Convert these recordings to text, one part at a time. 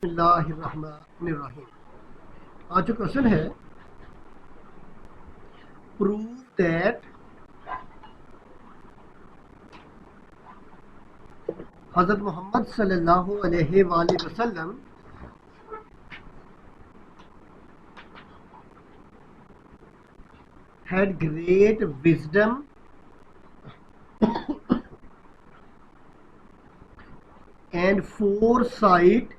बिस्मिल्लाहिर्रहमानिर्रहीम। आज जो क्वेश्चन है, प्रूव दैट हजरत मोहम्मद सल्लल्लाहु अलैहि वसल्लम had great wisdom and foresight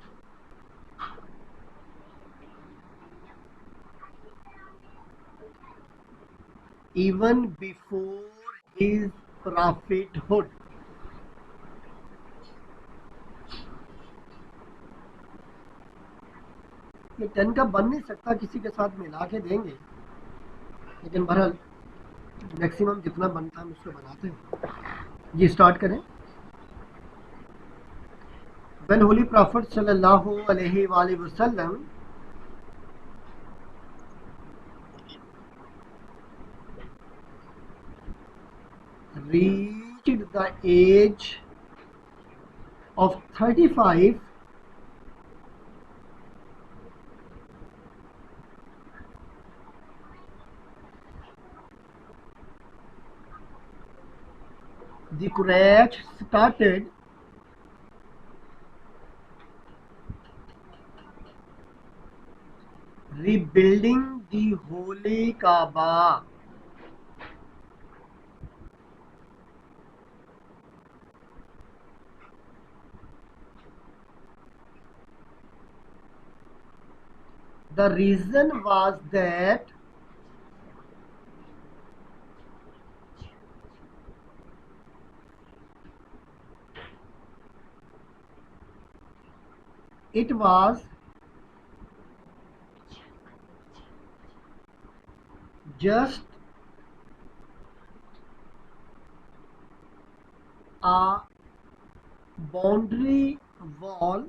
even before his prophethood. ये 10 का बन नहीं सकता, किसी के साथ मिला के देंगे, लेकिन बहरहाल मैक्सिमम जितना बनता है हम उसको बनाते हैं। जी स्टार्ट करें। When Holy Prophet sallallahu alaihi wasallam reached the age of 35, the Quraysh started rebuilding the Holy Kaaba. The reason was that it was just a boundary wall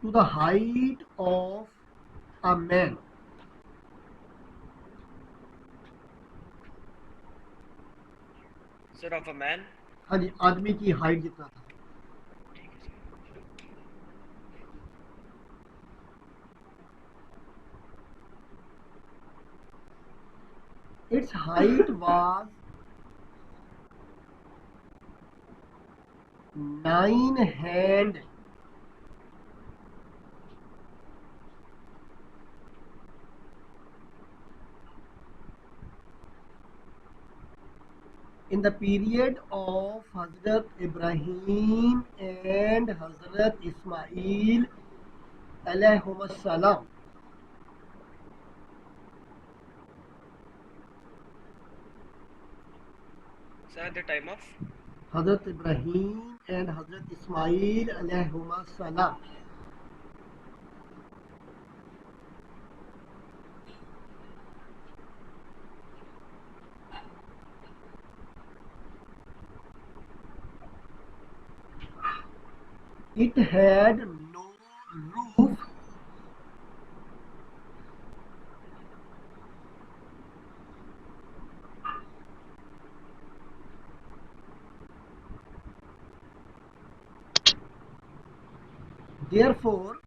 to the height of a man. Sir, of a man? हाँ जी, आदमी की height जितना था। Its height was 9 hand in the period of Hazrat Ibrahim and Hazrat Ismail alayhimussalam. Sir, at the time of? Hazrat Ibrahim and Hazrat Ismail alayhimussalam. It had no roof, therefore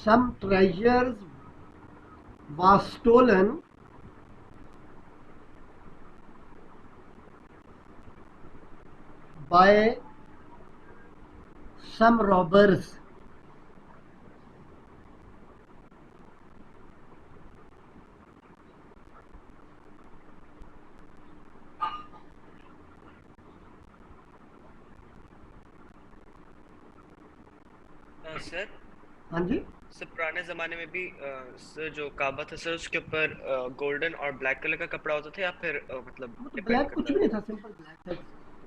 some treasures was stolen by some robbers. Sir, हाँ जी, sir पुराने ज़माने में भी sir जो काबा था sir उसके ऊपर golden और ब्लैक कलर का कपड़ा होता था या फिर मतलब वो तो डिपेंड ब्लैक कुछ करता भी है? नहीं था, सिंपल ब्लैक था।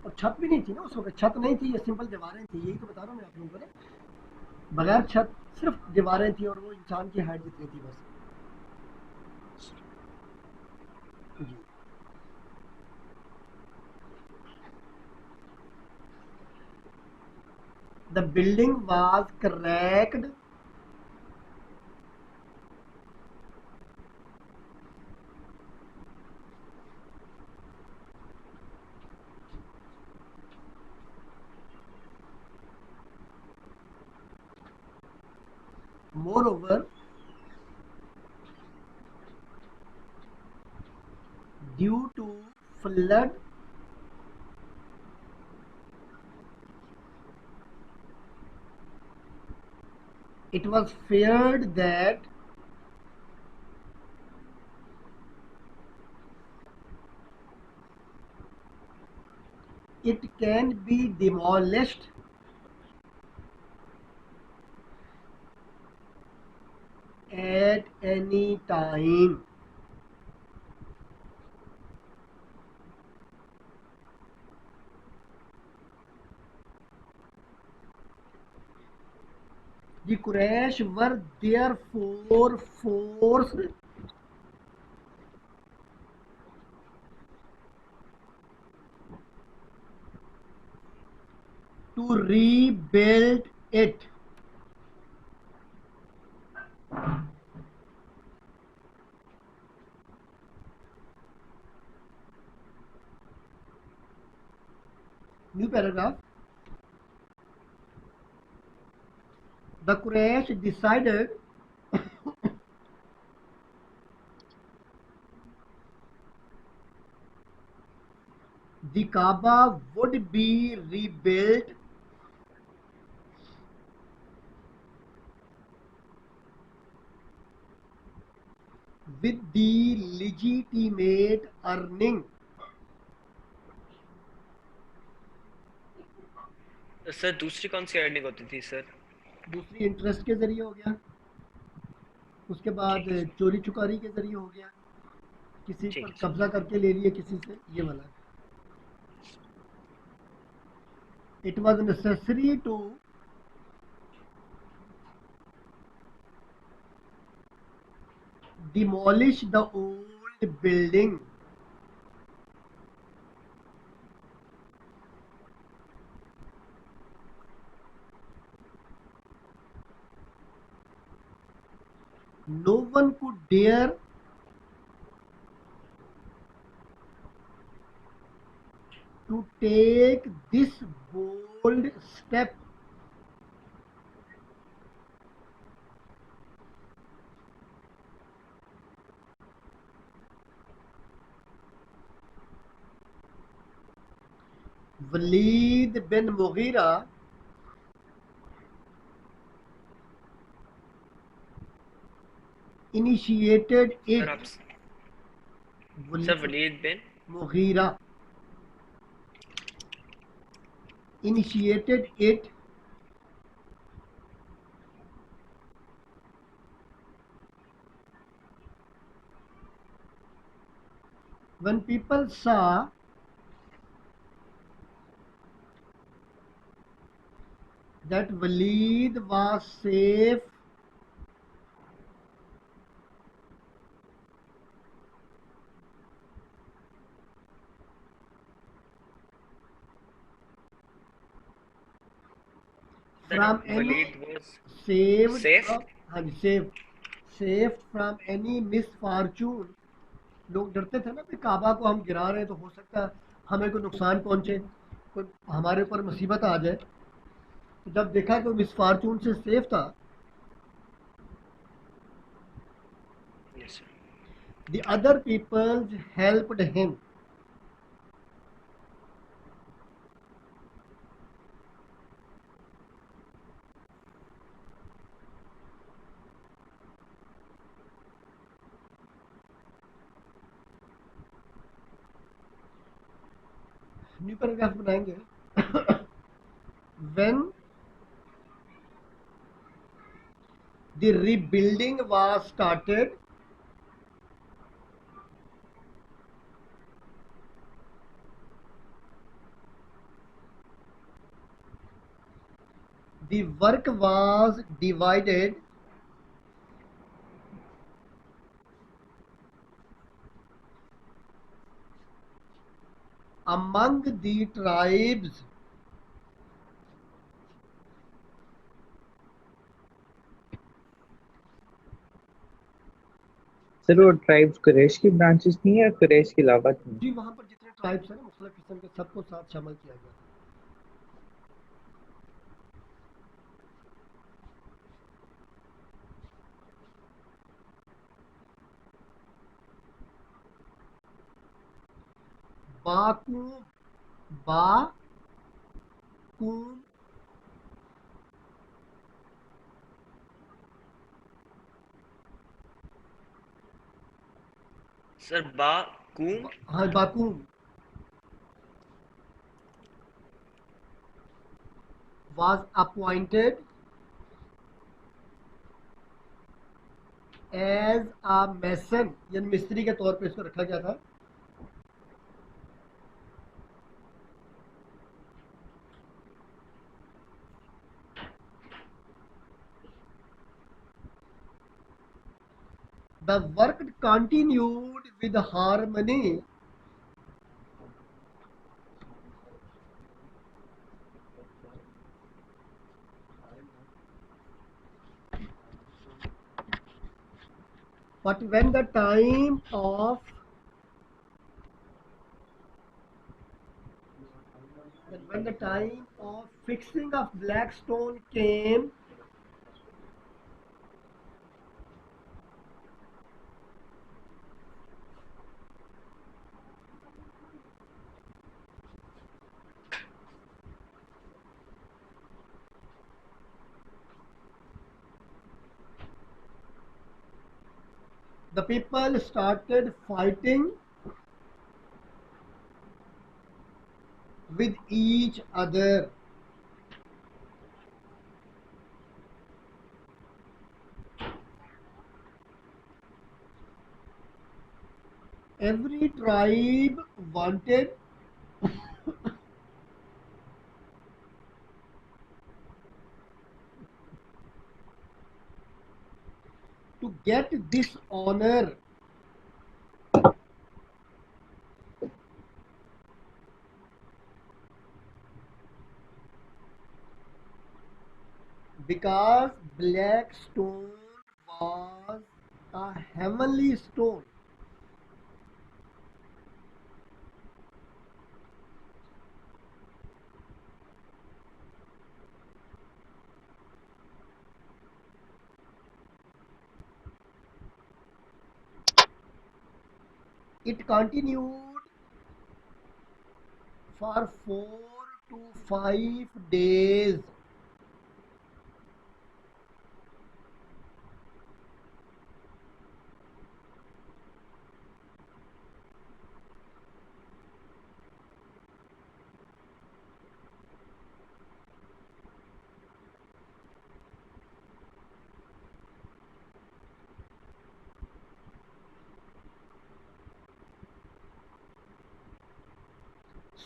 और छत भी नहीं थी ना उस वक्त, छत नहीं थी, ये सिंपल दीवारें थी, यही तो बता रहा हूँ मैं आप लोगों को ना। बगैर छत सिर्फ दीवारें थी और वो इंसान की हाइट जितनी थी बस। जी The building was cracked. Moreover, due to flood, it was feared that it can be demolished at any time. The Quraysh were therefore forced to rebuild it. New paragraph. The Quraysh decided the Kaaba would be rebuilt with the legitimate earning. Sir दूसरी कौन सी earning होती थी sir? दूसरी interest के जरिए हो गया, उसके बाद ठीक है सर, चोरी चुकारी के जरिए हो गया, किसी ठीक पर है सर। कब्जा करके ले लिए किसी से, ये वाला. It was necessary to demolish the old building. No one could dare to take this bold step. Walid bin Mughira initiated sir it. आप Walid sir Walid bin Mughira initiated it when people saw that Walid was safe from sir any Walid was saved safe. from हाँ जी saved from any misfortune. लोग डरते थे ना कि काबा को हम गिरा रहे हैं तो हो सकता है हमें कोई नुकसान पहुंचे, कोई हमारे ऊपर मुसीबत आ जाए. तो जब देखा कि मिसफॉर्चून से सेफ था, yes sir. the other people helped him. New paragraph बनाएंगे. When the rebuilding was started, the work was divided among the tribes sir वो ट्राइब्स कुरैश की ब्रांचेस थी या कुरैश के अलावा थी? जी वहाँ पर जितने ट्राइब्स हैं ना मुख्तलिफ किस्म के, सबको साथ शामिल किया गया था। बाकूम, बाकूम, सर बा कूम। हाँ बाकूम was appointed as a mason, यानी मिस्त्री के तौर पे इसको रखा गया था। The work continued with harmony but when the time of fixing of black stone came, the people started fighting with each other. Every tribe wanted to get this honor because black stone was a heavenly stone. It continued for 4 to 5 days.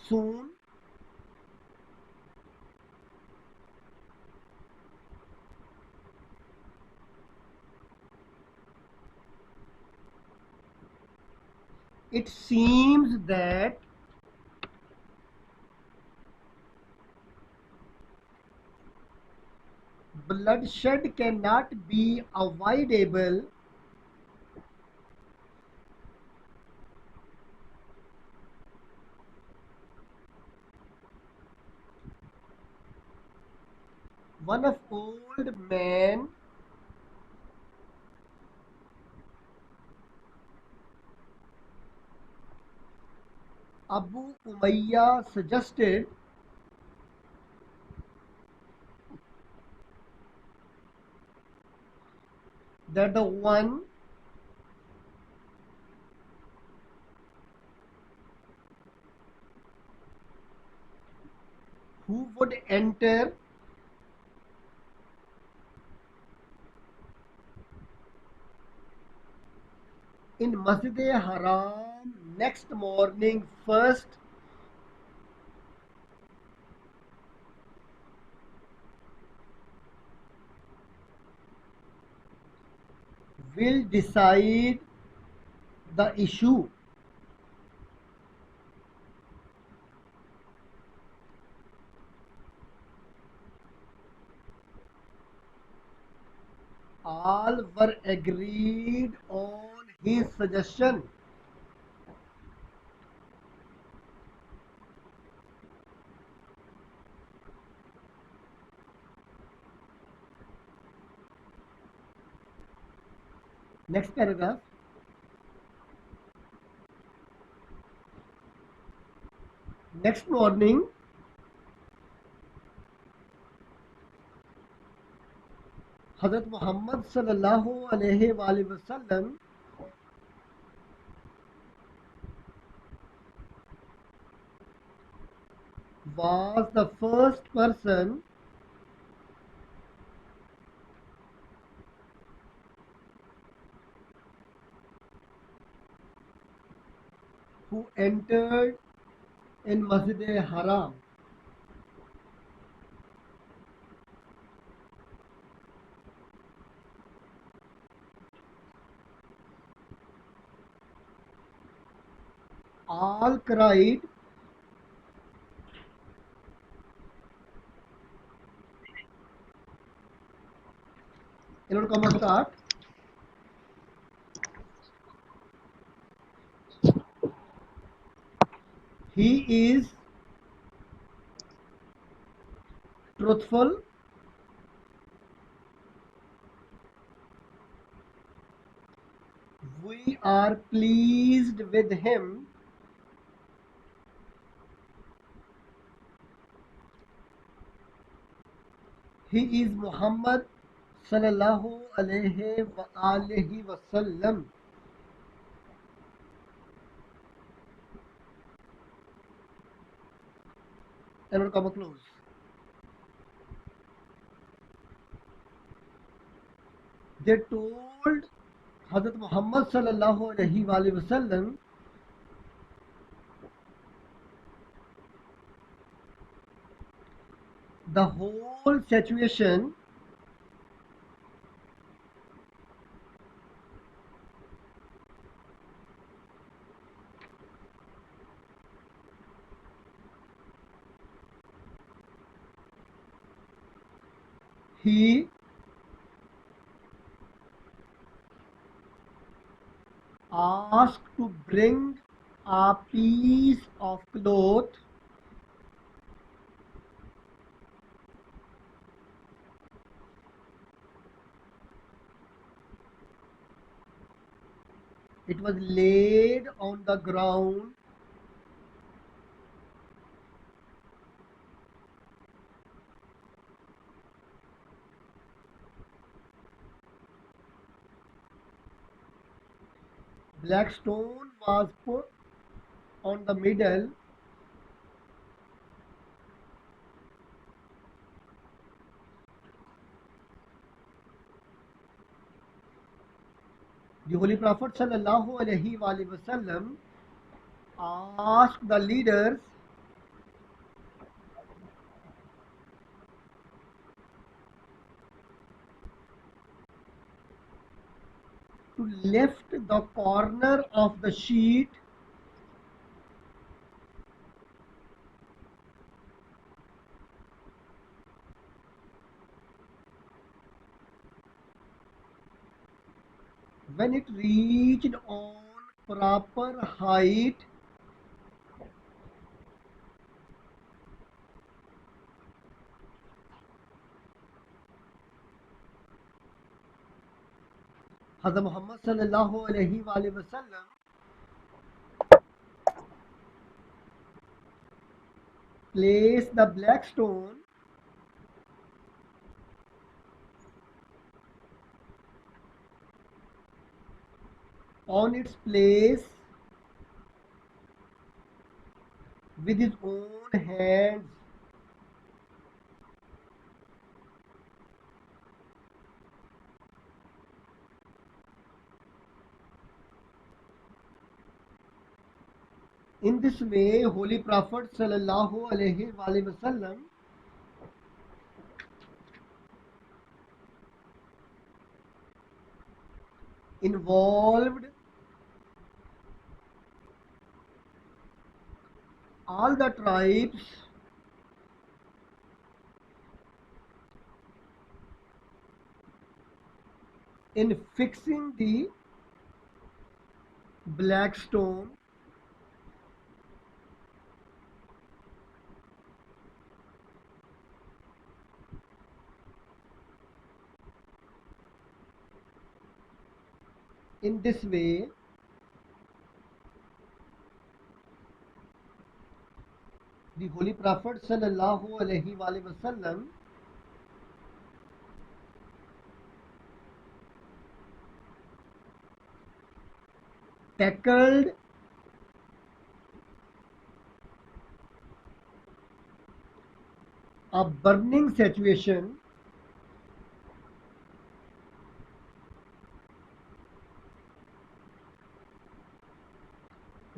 Soon it seems that bloodshed cannot be avoidable one of old man Abu Umayya suggested that the one who would enter in Masjid-e-Haram next morning first will decide the issue. All were agreed on his suggestion. Next paragraph. Next morning, Hazrat Muhammad sallallahu alaihi wasallam was the first person who entered in Masjid-e-Haram. All cried, comma start. He is truthful, we are pleased with him, he is Muhammad sallallahu alaihi wasallam. Comma close. They told Hazrat Muhammad sallallahu alaihi wasallam the whole situation he asked to bring a piece of cloth it was laid on the ground black stone was put on the middle the Holy Prophet sallallahu alaihi wasallam asked the leaders to lift the corner of the sheet when it reached on proper height. Hazrat Muhammad sallallahu alaihi wasallam placed the black stone on its place with his own hands. In this way, Holy Prophet sallallahu alaihi wasallam involved all the tribes in fixing the black stone, in this way, the Holy Prophet sallallahu alaihi wasallam tackled a burning situation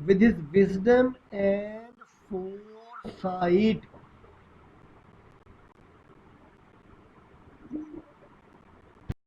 with his wisdom and foresight.